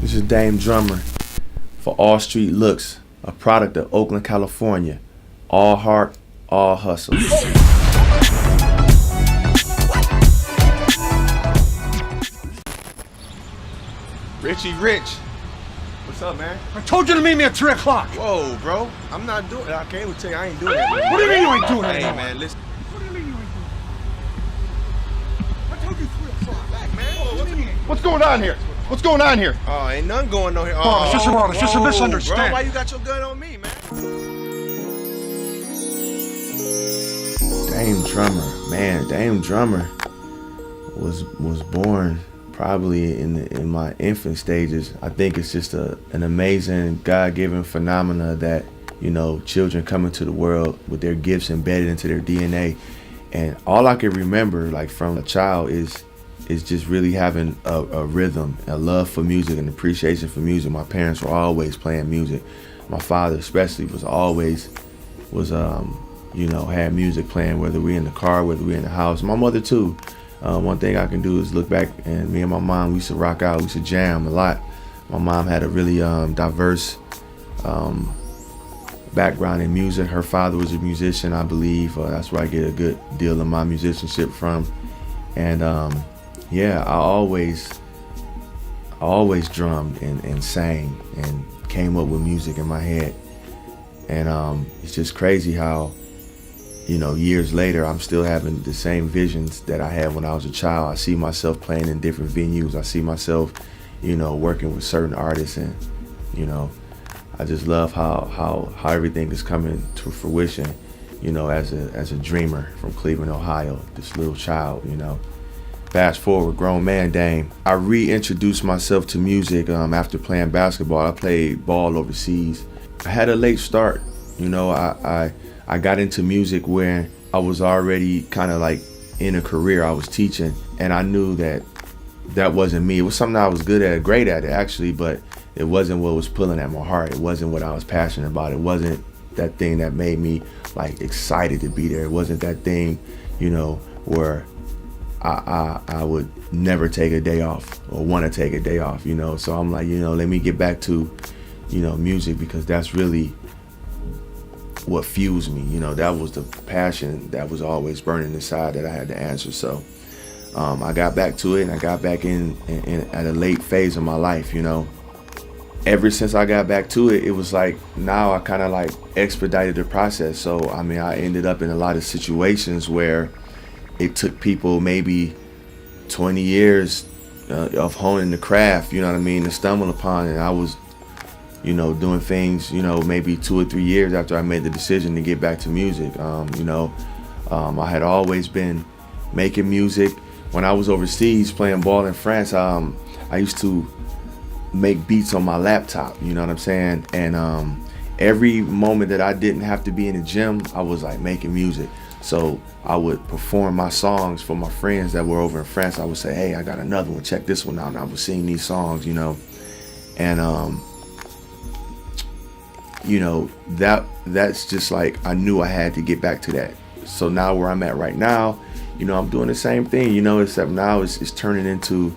This is Dame Drummer for All Street Looks, a product of Oakland, California. All heart, all hustle. Richie Rich. What's up, man? I told you to meet me at 3 o'clock. Whoa, bro. I'm not doing it. I can't even tell you I ain't doing that. What do you mean you ain't doing that? Hey, man, listen. What do you mean you ain't doing that? I told you 3 o'clock. Back, man. What's going on here? What's going on here? Oh, ain't nothing going on here. Oh, it's just a misunderstanding. Bro, why you got your gun on me, man? Dame Drummer, man. Dame Drummer was born probably in my infant stages. I think it's just an amazing God-given phenomena that, you know, children come into the world with their gifts embedded into their DNA. And all I can remember, like, from a child is just really having a rhythm, a love for music, and appreciation for music. My parents were always playing music. My father especially was always, you know, had music playing, whether we in the car, whether we in the house. My mother too. One thing I can do is look back, and me and my mom, we used to rock out, we used to jam a lot. My mom had a really diverse background in music. Her father was a musician, I believe. That's where I get a good deal of my musicianship from. And yeah, I always drummed and sang and came up with music in my head. And it's just crazy how, you know, years later, I'm still having the same visions that I had when I was a child. I see myself playing in different venues. I see myself, you know, working with certain artists, and, you know, I just love how everything is coming to fruition, you know, as a dreamer from Cleveland, Ohio, this little child, you know. Fast forward, grown man Dame. I reintroduced myself to music after playing basketball. I played ball overseas. I had a late start, you know. I got into music where I was already kind of like in a career. I was teaching, and I knew that wasn't me. It was something I was good at, great at it actually, but it wasn't what was pulling at my heart. It wasn't what I was passionate about. It wasn't that thing that made me like excited to be there. It wasn't that thing, you know, where I would never take a day off or want to take a day off, you know. So I'm like, you know, let me get back to, you know, music, because that's really what fuels me. You know, that was the passion that was always burning inside that I had to answer. So I got back to it, and I got back in at a late phase of my life, you know. Ever since I got back to it, it was like now I kind of like expedited the process. So, I mean, I ended up in a lot of situations where it took people maybe 20 years of honing the craft, you know what I mean, to stumble upon. And I was, you know, doing things, you know, maybe 2 or 3 years after I made the decision to get back to music. You know, I had always been making music. When I was overseas playing ball in France, I used to make beats on my laptop, you know what I'm saying? And every moment that I didn't have to be in the gym, I was like making music. So I would perform my songs for my friends that were over in France. I would say, hey, I got another one, check this one out. And I would sing these songs, you know. And you know, that's just like, I knew I had to get back to that. So now where I'm at right now, you know, I'm doing the same thing, you know, except now it's turning into,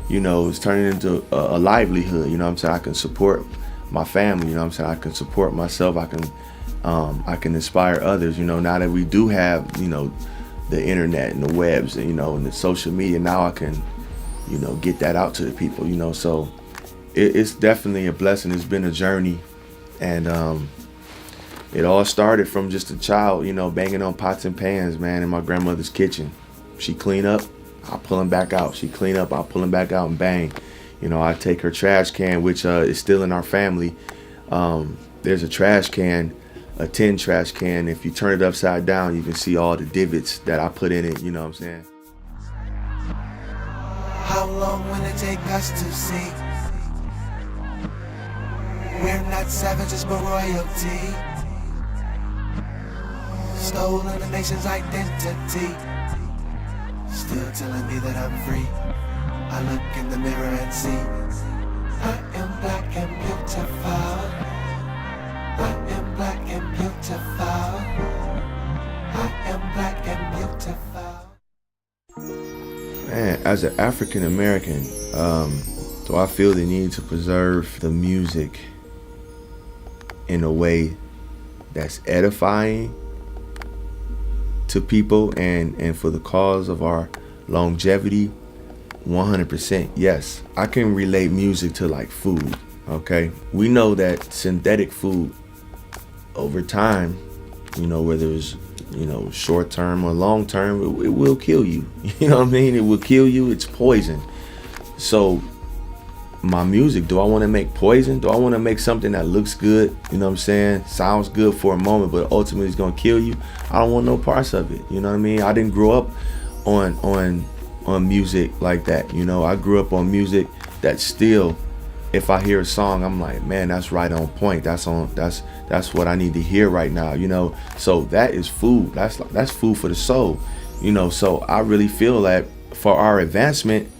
you know, it's turning into a livelihood, you know what I'm saying? I can support my family, you know what I'm saying? I can support myself. I can inspire others, you know. Now that we do have, you know, the internet and the webs, and, you know, and the social media, now I can, you know, get that out to the people, you know. So it's definitely a blessing. It's been a journey, and it all started from just a child, you know, banging on pots and pans, man, in my grandmother's kitchen. She clean up, I'll pull them back out. She clean up, I'll pull them back out and bang. You know, I take her trash can, which is still in our family. There's a trash can, a tin trash can. If you turn it upside down, you can see all the divots that I put in it, you know what I'm saying? How long will it take us to see? We're not savages but royalty, stolen the nation's identity, still telling me that I'm free. I look in the mirror and see I am black and beautiful. I am black and beautiful. I am black and beautiful. Man, as an African American, Do I feel the need to preserve the music in a way that's edifying to people and for the cause of our longevity? 100% yes. I can relate music to like food, okay? We know that synthetic food over time, you know, whether it's, you know, short term or long term, it will kill you. You know what I mean? It will kill you. It's poison. So my music, do I want to make poison? Do I want to make something that looks good, you know what I'm saying, sounds good for a moment, but ultimately it's gonna kill you? I don't want no parts of it. You know what I mean? I didn't grow up on music like that. You know, I grew up on music that still, if I hear a song, I'm like, man, that's right on point. That's what I need to hear right now, you know. So that is food. That's food for the soul, you know. So I really feel that for our advancement,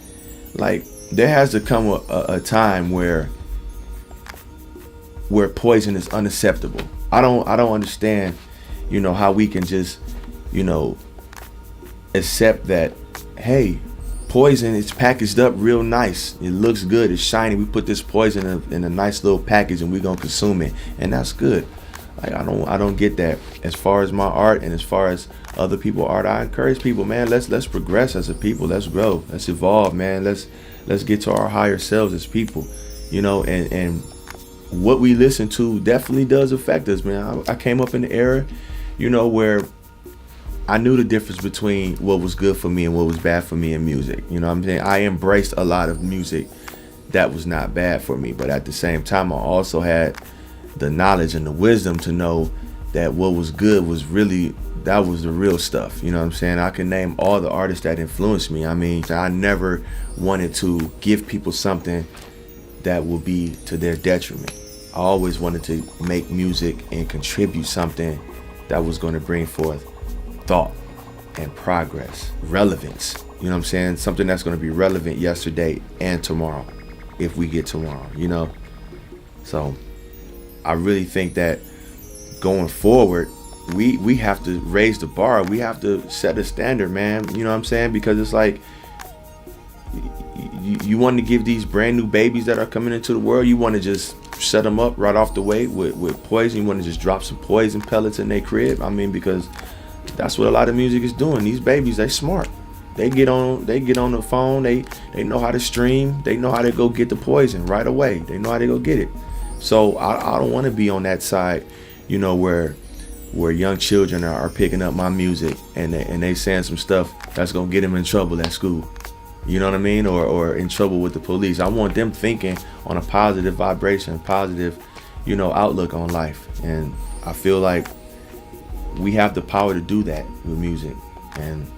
like, there has to come a time where poison is unacceptable. I don't understand, you know, how we can just, you know, accept that, hey, poison is packaged up real nice. It looks good. It's shiny. We put this poison in a nice little package and we're gonna consume it, and that's good. Like, I don't get that. As far as my art and as far as other people's art, I encourage people, man, let's progress as a people. Let's grow. Let's evolve, man. Let's get to our higher selves as people, you know, and what we listen to definitely does affect us, man. I came up in the era, you know, where I knew the difference between what was good for me and what was bad for me in music. You know what I'm saying? I embraced a lot of music that was not bad for me, but at the same time, I also had the knowledge and the wisdom to know that what was good was really, that was the real stuff. You know what I'm saying? I can name all the artists that influenced me. I mean, I never wanted to give people something that would be to their detriment. I always wanted to make music and contribute something that was going to bring forth thought and progress, relevance. You know what I'm saying? Something that's going to be relevant yesterday and tomorrow, if we get tomorrow, you know? So I really think that going forward, we have to raise the bar. We have to set a standard, man. You know what I'm saying? Because it's like, you want to give these brand new babies that are coming into the world, you want to just set them up right off the way with poison. You want to just drop some poison pellets in their crib. I mean, because that's what a lot of music is doing. These babies, they smart. They get on the phone. They know how to stream. They know how to go get the poison right away. They know how to go get it. So I don't want to be on that side, you know, where young children are picking up my music and they saying some stuff that's gonna get them in trouble at school. You know what I mean? Or in trouble with the police. I want them thinking on a positive vibration, positive, you know, outlook on life. And I feel like we have the power to do that with music. And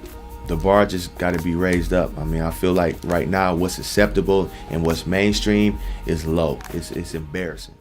the bar just got to be raised up. I mean, I feel like right now what's acceptable and what's mainstream is low. It's embarrassing.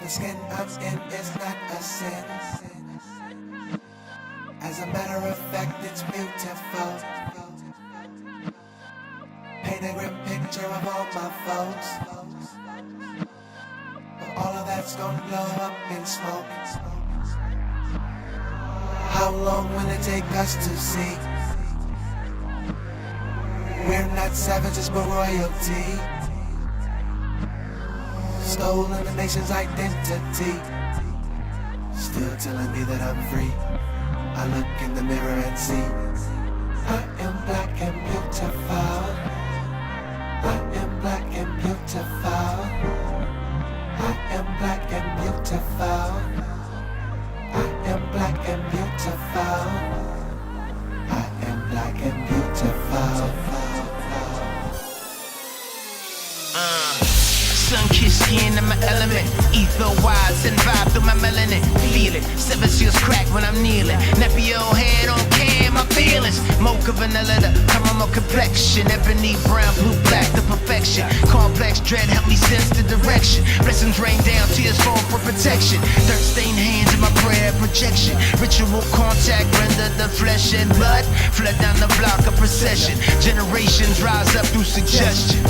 The skin I'm in is not a sin. As a matter of fact, it's beautiful. Paint a grim picture of all my folks, but all of that's gonna blow up in smoke. How long will it take us to see? We're not savages but royalty, stolen the nation's identity. Still telling me that I'm free. I look in the mirror and see I am black and beautiful. I am black and beautiful. I am black and beautiful. I am black and beautiful. I am black and beautiful. Sun-kissed skin in my element. Ether wise and vibe through my melanin. Feel it, 7 seals crack when I'm kneeling. Nappy old head don't care my feelings. Mocha vanilla, the caramel complexion. Ebony brown, blue black, the perfection. Complex dread help me sense the direction. Blessings rain down, tears fall for protection. Dirt stained hands in my prayer projection. Ritual contact render the flesh and blood. Flood down the block of procession. Generations rise up through suggestion.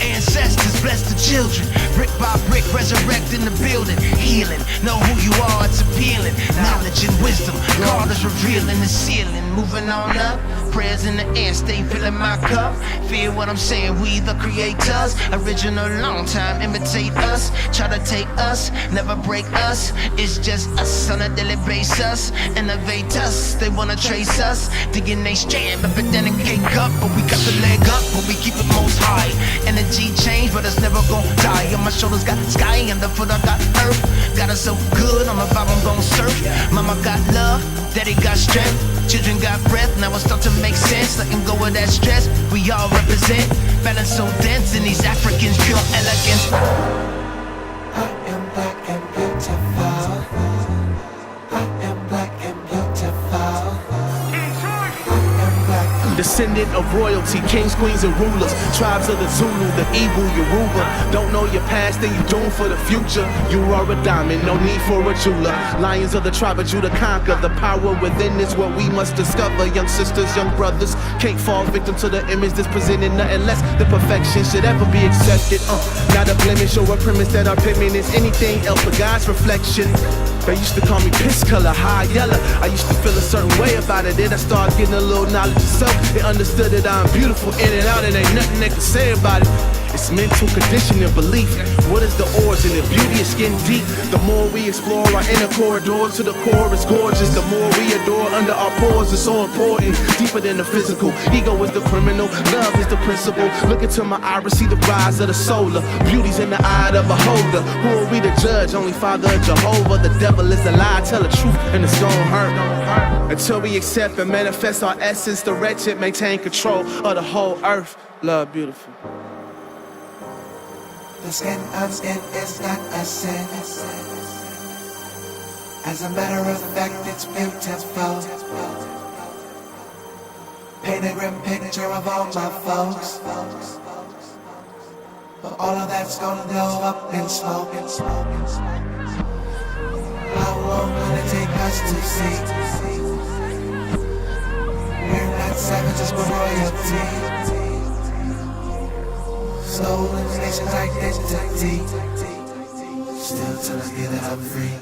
Ancestors bless the children. Brick by brick, resurrecting the building. Healing, know who you are, it's appealing. Knowledge and wisdom, God is revealing the ceiling. Moving on up, prayers in the air, stay filling my cup. Feel what I'm saying, we the creators. Original, long time, imitate us. Try to take us, never break us. It's just us on a daily basis. Innovate us, they wanna trace us. Digging they strand, but then it cake up. But we got the leg up, but we keep it most high. Energy change, but it's never gon' die. On my shoulders got sky, underfoot I got earth. Got us so good, on the vibe I'm gon' surf. Mama got love, daddy got strength. Children got breath, now it's start to make sense. Letting go of that stress, we all represent. Balance so dense in these Africans, pure elegance. I am black and beautiful. I am black and beautiful. I am black. Descendant of royalty, kings, queens, and rulers. Tribes of the Zulu, the Igbo, Yoruba. Don't know your past, then you doomed for the future. You are a diamond, no need for a jeweler. Lions of the tribe of Judah conquer. The power within is what we must discover. Young sisters, young brothers, can't fall victim to the image that's presented. Nothing less than perfection should ever be accepted. Not a blemish or a premise that our pigment is anything else but God's reflection. They used to call me piss color, high yellow. I used to feel a certain way about it. Then I started getting a little knowledge of self. They understood that I'm beautiful in and out, and ain't nothing they can say about it. It's mental condition and belief. What is the origin? The beauty is skin deep. The more we explore our inner corridors to the core, it's gorgeous. The more we adore under our pores, it's so important. Deeper than the physical. Ego is the criminal. Love is the principle. Look into my iris, see the rise of the solar. Beauty's in the eye of a beholder. Who are we to judge? Only Father Jehovah. The devil is a lie. Tell the truth and it's gon' hurt. Until we accept and manifest our essence, the wretched maintain control of the whole earth. Love, beautiful. The skin I'm in is not a sin. As a matter of fact, it's beautiful. Paint a grim picture of all my folks, but all of that's gonna blow up in smoke. How long will it take us to see? We're not savages but royalty, stolen the nation's identity. Still telling me that I'm free.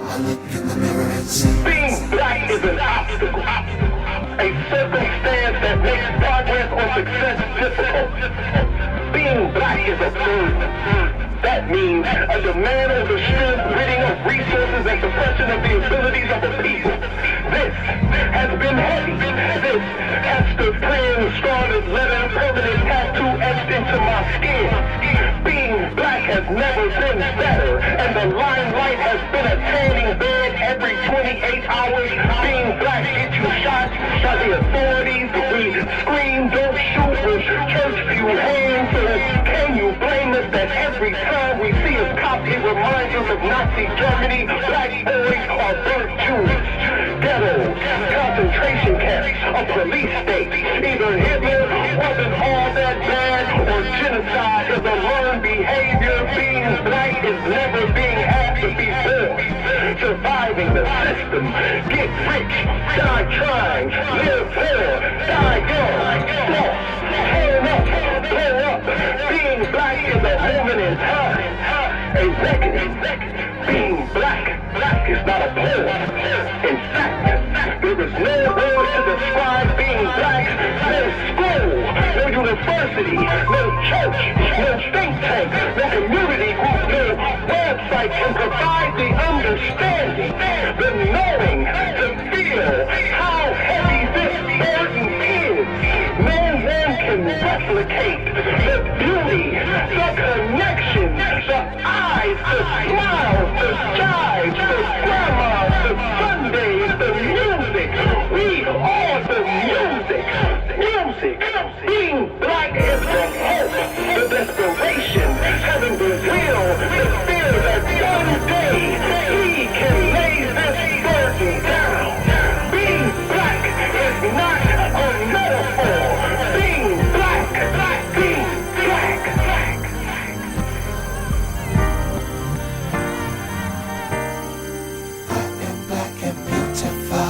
I look in the mirror and see. Being black is an obstacle, a circumstance that makes progress or success difficult. Being black is a burden. That means a demand over strength, ridding of resources, and suppression of the abilities of a people. This has been heavy. This has stood praying scarlet letter, permanent tattoo etched into my skin. Being black has never been better, and the limelight has been a tanning bed every 28 hours. Being black gets you shot by the authorities. We scream, don't shoot with church view hands. So can you blame us that every time we see a cop, it reminds us of Nazi Germany? Black boys are burnt Jews, ghettos, concentration camps, a police state. Either Hitler wasn't all that bad, or genocide is a learned behavior. Being black is never being surviving the system. Get rich, die trying, live poor, die young, lost, turn up, blow up. Being black is a moment in time, a reckoning. Being black is not a poem. In fact, there is no word to describe being black. No school, no university, no church, no think tank, no community group, no website can provide the understanding, the knowing, to feel how heavy this burden is. No one can replicate the beauty, the connection, the eyes, the smiles, the jives, the grandmas, the Sundays, the music. We are the music. Music. Being black is the hope, the desperation, having the will, the fear that one day we can lay this burden down. Being black is not a metaphor. Being black, being black. I am black and beautiful.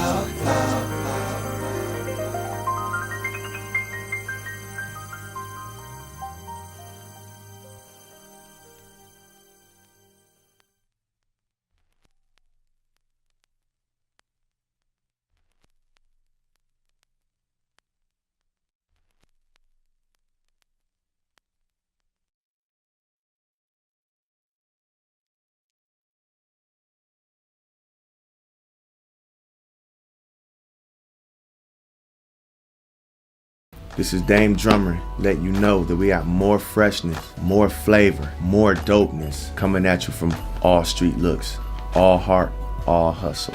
This is Dame Drummer letting you know that we got more freshness, more flavor, more dopeness coming at you from All Street Looks. All heart, all hustle.